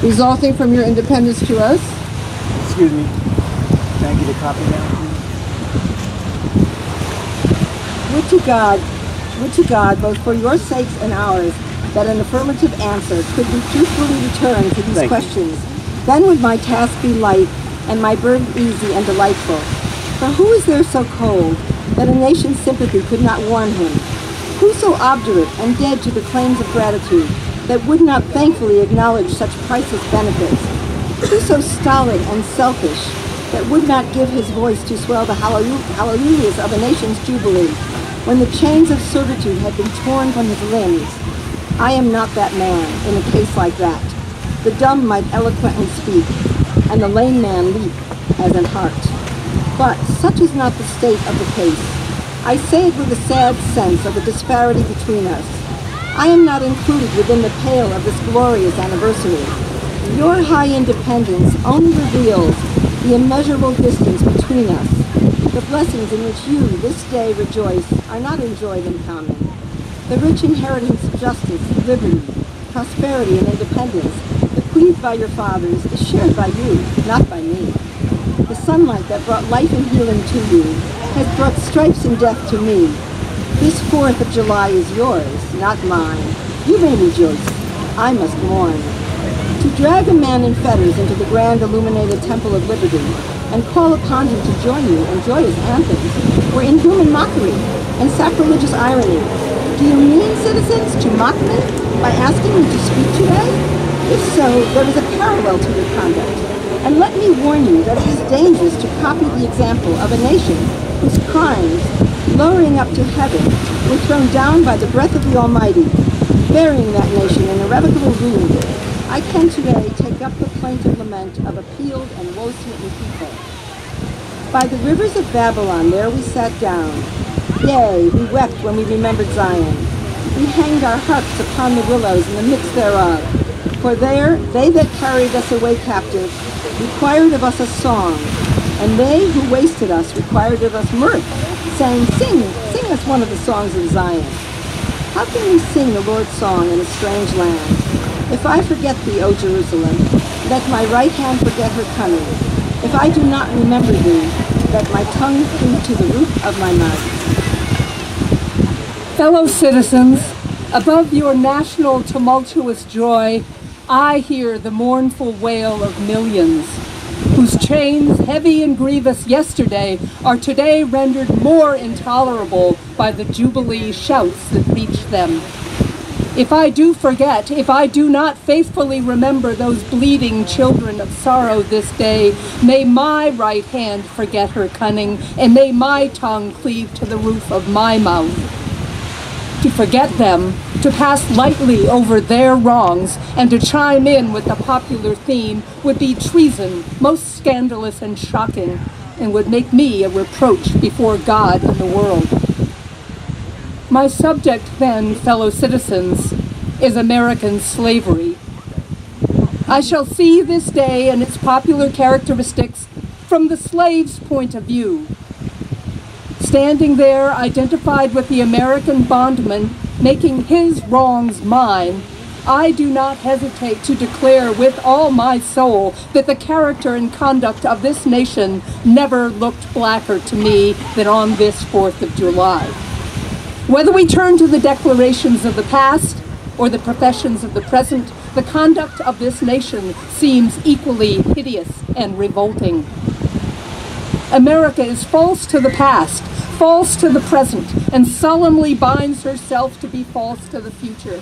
resulting from your independence to us. Excuse me. Can I get a copy of that, please? Would to God, both for your sakes and ours, that an affirmative answer could be truthfully returned to these questions. Then would my task be light, and my burden easy and delightful. For who is there so cold, that a nation's sympathy could not warm him? Who so obdurate and dead to the claims of gratitude, that would not thankfully acknowledge such priceless benefits? Who so stolid and selfish, that would not give his voice to swell the hallelujahs of a nation's jubilee, when the chains of servitude had been torn from his limbs? I am not that man in a case like that. The dumb might eloquently speak, and the lame man leap as an hart. But such is not the state of the case. I say it with a sad sense of the disparity between us. I am not included within the pale of this glorious anniversary. Your high independence only reveals the immeasurable distance between us. The blessings in which you this day rejoice are not enjoyed in common. The rich inheritance of justice, liberty, prosperity, and independence, bequeathed by your fathers, is shared by you, not by me. The sunlight that brought life and healing to you has brought stripes and death to me. This 4th of July is yours, not mine. You may rejoice. I must mourn. To drag a man in fetters into the grand illuminated Temple of Liberty and call upon him to join you in joyous anthems were inhuman mockery and sacrilegious irony. Do you mean, citizens, to mock me by asking me to speak today? If so, there is a parallel to your conduct. And let me warn you that it is dangerous to copy the example of a nation whose crimes, lowering up to heaven, were thrown down by the breath of the Almighty, burying that nation in irrevocable ruin. I can today take up the plaintive lament of a peeled and woe-smitten people. By the rivers of Babylon there we sat down. Yea, we wept when we remembered Zion. We hanged our harps upon the willows in the midst thereof. For there they that carried us away captive required of us a song, and they who wasted us required of us mirth, saying, sing us one of the songs of Zion. How can we sing the Lord's song in a strange land? If I forget thee, O Jerusalem, let my right hand forget her cunning. If I do not remember thee, let my tongue cleave to the roof of my mouth. Fellow citizens, above your national tumultuous joy, I hear the mournful wail of millions, whose chains, heavy and grievous yesterday, are today rendered more intolerable by the jubilee shouts that reach them. If I do forget, if I do not faithfully remember those bleeding children of sorrow this day, may my right hand forget her cunning, and may my tongue cleave to the roof of my mouth. To forget them, to pass lightly over their wrongs, and to chime in with the popular theme would be treason, most scandalous and shocking, and would make me a reproach before God and the world. My subject then, fellow citizens, is American slavery. I shall see this day and its popular characteristics from the slave's point of view. Standing there, identified with the American bondman, making his wrongs mine, I do not hesitate to declare with all my soul that the character and conduct of this nation never looked blacker to me than on this 4th of July. Whether we turn to the declarations of the past or the professions of the present, the conduct of this nation seems equally hideous and revolting. America is false to the past, false to the present, and solemnly binds herself to be false to the future.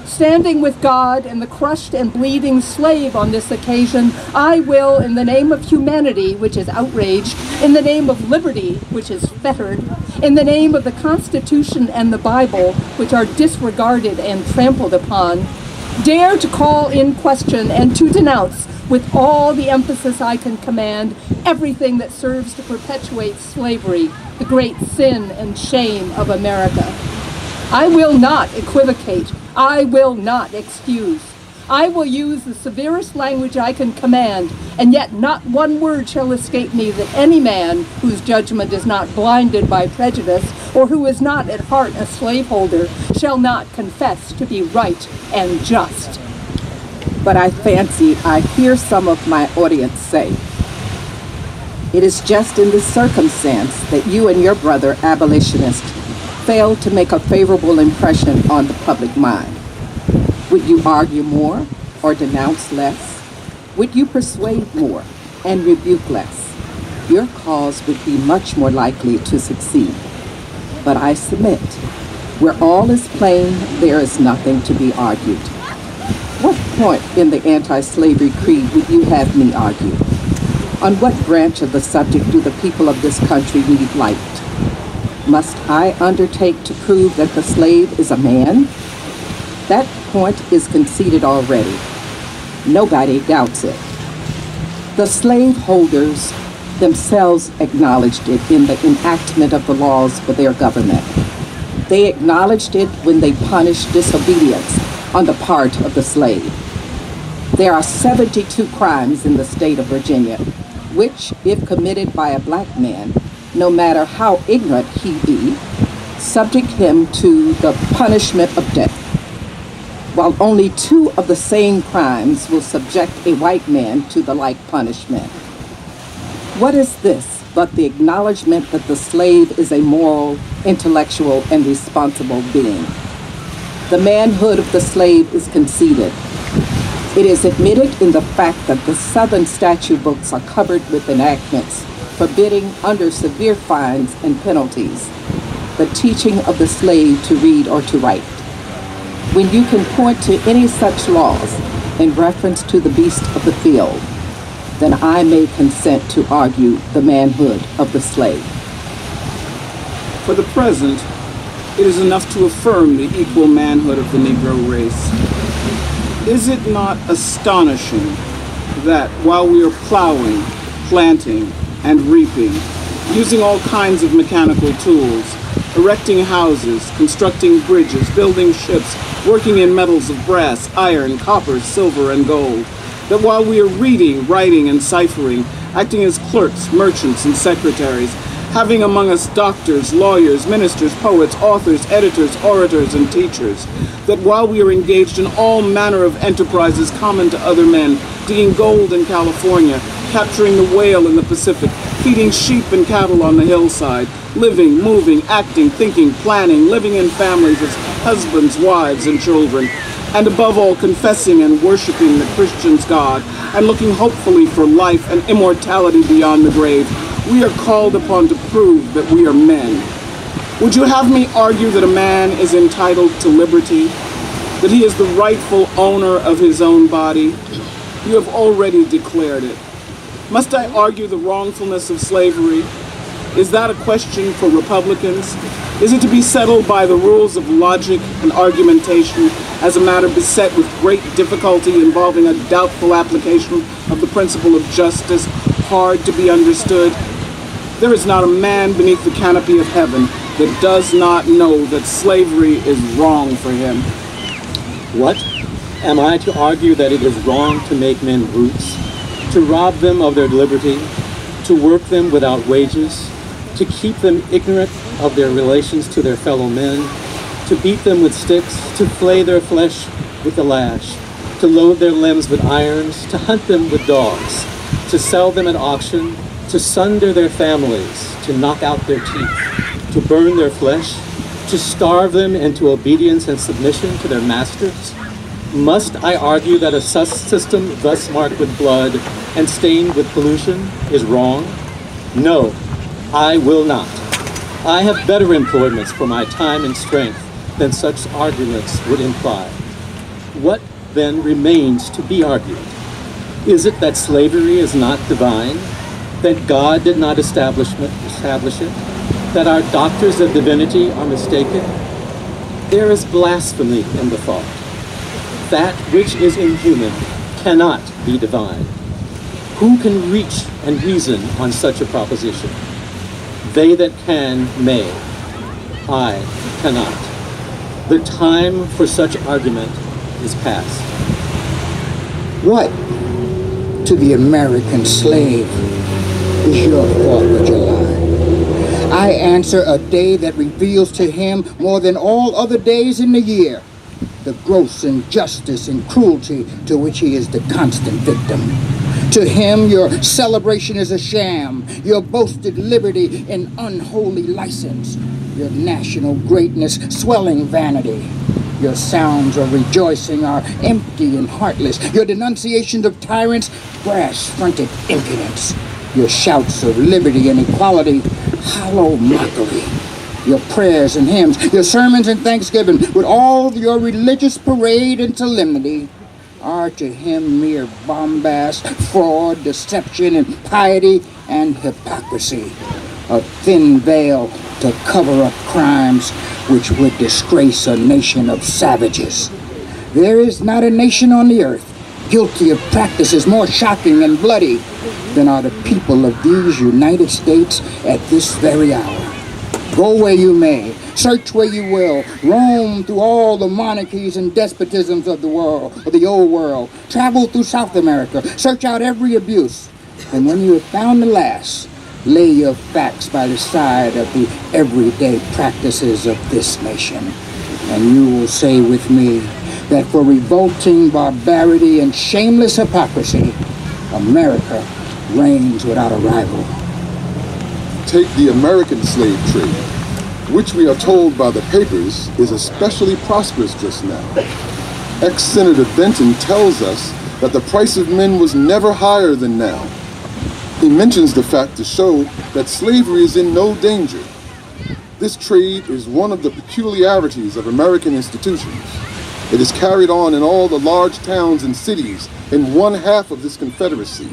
Standing with God and the crushed and bleeding slave on this occasion, I will, in the name of humanity, which is outraged, in the name of liberty, which is fettered, in the name of the Constitution and the Bible, which are disregarded and trampled upon, dare to call in question and to denounce, with all the emphasis I can command, everything that serves to perpetuate slavery, the great sin and shame of America. I will not equivocate. I will not excuse. I will use the severest language I can command, and yet not one word shall escape me that any man whose judgment is not blinded by prejudice, or who is not at heart a slaveholder, shall not confess to be right and just. But I fancy I hear some of my audience say, it is just in this circumstance that you and your brother abolitionist failed to make a favorable impression on the public mind. Would you argue more or denounce less? Would you persuade more and rebuke less? Your cause would be much more likely to succeed. But I submit, where all is plain, there is nothing to be argued. What point in the anti-slavery creed would you have me argue? On what branch of the subject do the people of this country need light? Must I undertake to prove that the slave is a man? That point is conceded already. Nobody doubts it. The slaveholders themselves acknowledged it in the enactment of the laws for their government. They acknowledged it when they punished disobedience on the part of the slave. There are 72 crimes in the state of Virginia, which, if committed by a black man, no matter how ignorant he be, subject him to the punishment of death, while only 2 of the same crimes will subject a white man to the like punishment. What is this but the acknowledgement that the slave is a moral, intellectual, and responsible being? The manhood of the slave is conceded. It is admitted in the fact that the Southern statute books are covered with enactments forbidding, under severe fines and penalties, the teaching of the slave to read or to write. When you can point to any such laws in reference to the beast of the field, then I may consent to argue the manhood of the slave. For the present, it is enough to affirm the equal manhood of the Negro race. Is it not astonishing that while we are plowing, planting, and reaping, using all kinds of mechanical tools, erecting houses, constructing bridges, building ships, working in metals of brass, iron, copper, silver, and gold, that while we are reading, writing, and ciphering, acting as clerks, merchants, and secretaries, having among us doctors, lawyers, ministers, poets, authors, editors, orators, and teachers, that while we are engaged in all manner of enterprises common to other men, digging gold in California, capturing the whale in the Pacific, feeding sheep and cattle on the hillside, living, moving, acting, thinking, planning, living in families as husbands, wives, and children, and above all confessing and worshiping the Christian's God, and looking hopefully for life and immortality beyond the grave, we are called upon to prove that we are men. Would you have me argue that a man is entitled to liberty, that he is the rightful owner of his own body? You have already declared it. Must I argue the wrongfulness of slavery? Is that a question for Republicans? Is it to be settled by the rules of logic and argumentation as a matter beset with great difficulty involving a doubtful application of the principle of justice, hard to be understood? There is not a man beneath the canopy of heaven that does not know that slavery is wrong for him. What? Am I to argue that it is wrong to make men brutes, to rob them of their liberty, to work them without wages, to keep them ignorant of their relations to their fellow men, to beat them with sticks, to flay their flesh with the lash, to load their limbs with irons, to hunt them with dogs, to sell them at auction, to sunder their families, to knock out their teeth, to burn their flesh, to starve them into obedience and submission to their masters? Must I argue that a system thus marked with blood and stained with pollution is wrong? No, I will not. I have better employments for my time and strength than such arguments would imply. What then remains to be argued? Is it that slavery is not divine? That God did not establish it? That our doctors of divinity are mistaken? There is blasphemy in the thought. That which is inhuman cannot be divine. Who can reach and reason on such a proposition? They that can may. I cannot. The time for such argument is past. What to the American slave is your 4th of July? I answer, a day that reveals to him more than all other days in the year the gross injustice and cruelty to which he is the constant victim. To him, your celebration is a sham, your boasted liberty an unholy license, your national greatness swelling vanity. Your sounds of rejoicing are empty and heartless, your denunciations of tyrants brass-fronted impudence, your shouts of liberty and equality hollow mockery. Your prayers and hymns, your sermons and thanksgiving, with all your religious parade and solemnity, are to him mere bombast, fraud, deception, impiety, and hypocrisy. A thin veil to cover up crimes which would disgrace a nation of savages. There is not a nation on the earth guilty of practices more shocking and bloody than are the people of these United States at this very hour. Go where you may, search where you will, roam through all the monarchies and despotisms of the world, of the old world, travel through South America, search out every abuse, and when you have found the last, lay your facts by the side of the everyday practices of this nation, and you will say with me that for revolting barbarity and shameless hypocrisy, America reigns without a rival. Take the American slave trade, which we are told by the papers is especially prosperous just now. Ex-Senator Benton tells us that the price of men was never higher than now. He mentions the fact to show that slavery is in no danger. This trade is one of the peculiarities of American institutions. It is carried on in all the large towns and cities in one half of this confederacy,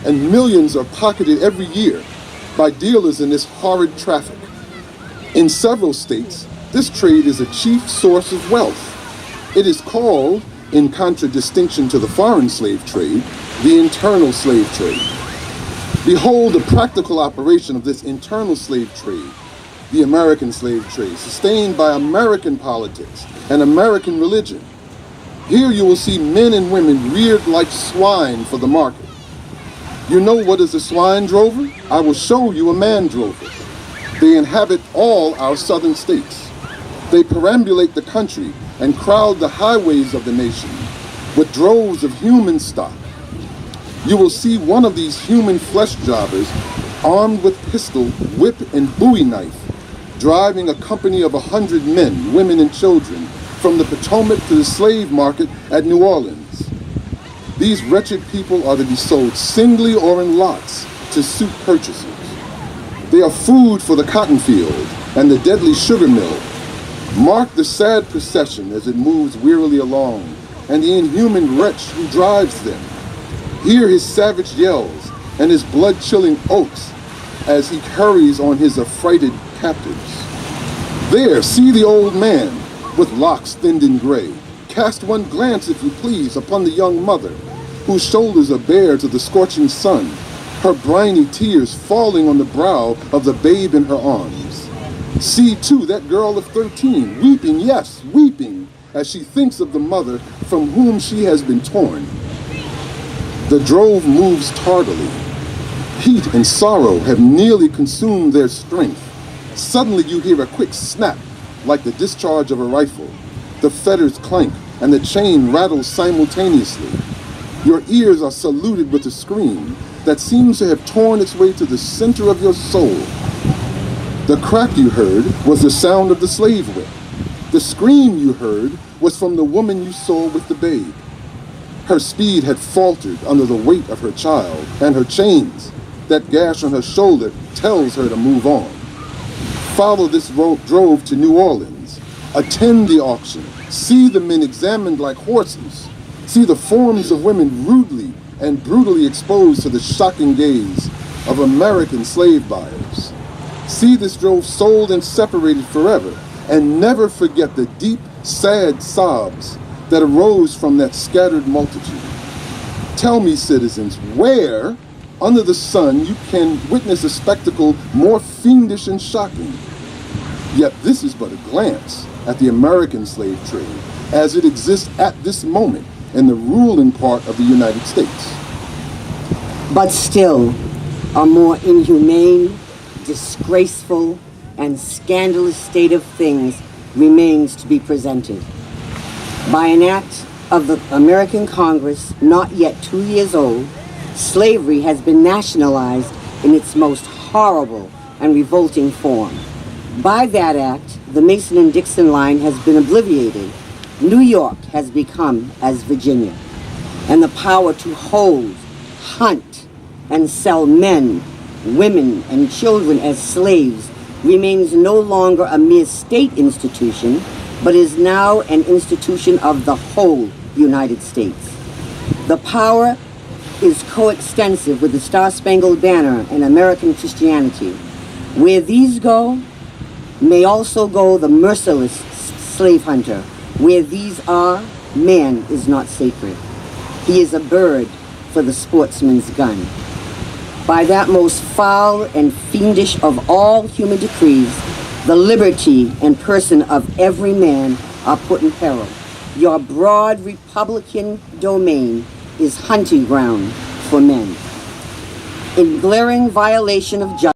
and millions are pocketed every year by dealers in this horrid traffic. In several states, this trade is a chief source of wealth. It is called, in contradistinction to the foreign slave trade, the internal slave trade. Behold the practical operation of this internal slave trade, the American slave trade, sustained by American politics and American religion. Here you will see men and women reared like swine for the market. You know what is a swine drover? I will show you a man drover. They inhabit all our southern states. They perambulate the country and crowd the highways of the nation with droves of human stock. You will see one of these human flesh jobbers armed with pistol, whip, and bowie knife, driving a company of 100 men, women, and children from the Potomac to the slave market at New Orleans. These wretched people are to be sold singly or in lots to suit purchasers. They are food for the cotton field and the deadly sugar mill. Mark the sad procession as it moves wearily along, and the inhuman wretch who drives them. Hear his savage yells and his blood-chilling oaths as he hurries on his affrighted captives. There, see the old man with locks thinned and gray. Cast one glance, if you please, upon the young mother, whose shoulders are bare to the scorching sun, her briny tears falling on the brow of the babe in her arms. See, too, that girl of 13, weeping, yes, weeping, as she thinks of the mother from whom she has been torn. The drove moves tardily. Heat and sorrow have nearly consumed their strength. Suddenly you hear a quick snap, like the discharge of a rifle. The fetters clank, and the chain rattles simultaneously. Your ears are saluted with a scream that seems to have torn its way to the center of your soul. The crack you heard was the sound of the slave whip. The scream you heard was from the woman you saw with the babe. Her speed had faltered under the weight of her child, and her chains, that gash on her shoulder, tells her to move on. Follow this drove to New Orleans. Attend the auction. See the men examined like horses. See the forms of women rudely and brutally exposed to the shocking gaze of American slave buyers. See this drove sold and separated forever, and never forget the deep, sad sobs that arose from that scattered multitude. Tell me, citizens, where under the sun you can witness a spectacle more fiendish and shocking? Yet this is but a glance at the American slave trade as it exists at this moment in the ruling part of the United States. But still, a more inhumane, disgraceful, and scandalous state of things remains to be presented. By an act of the American Congress not yet 2 years old, slavery has been nationalized in its most horrible and revolting form. By that act, the Mason and Dixon line has been obliterated. New York has become as Virginia, and the power to hold, hunt, and sell men, women, and children as slaves remains no longer a mere state institution, but is now an institution of the whole United States. The power is coextensive with the Star-Spangled Banner and American Christianity. Where these go, may also go the merciless slave hunter. Where these are, man is not sacred. He is a bird for the sportsman's gun. By that most foul and fiendish of all human decrees, the liberty and person of every man are put in peril. Your broad Republican domain is hunting ground for men. In glaring violation of justice,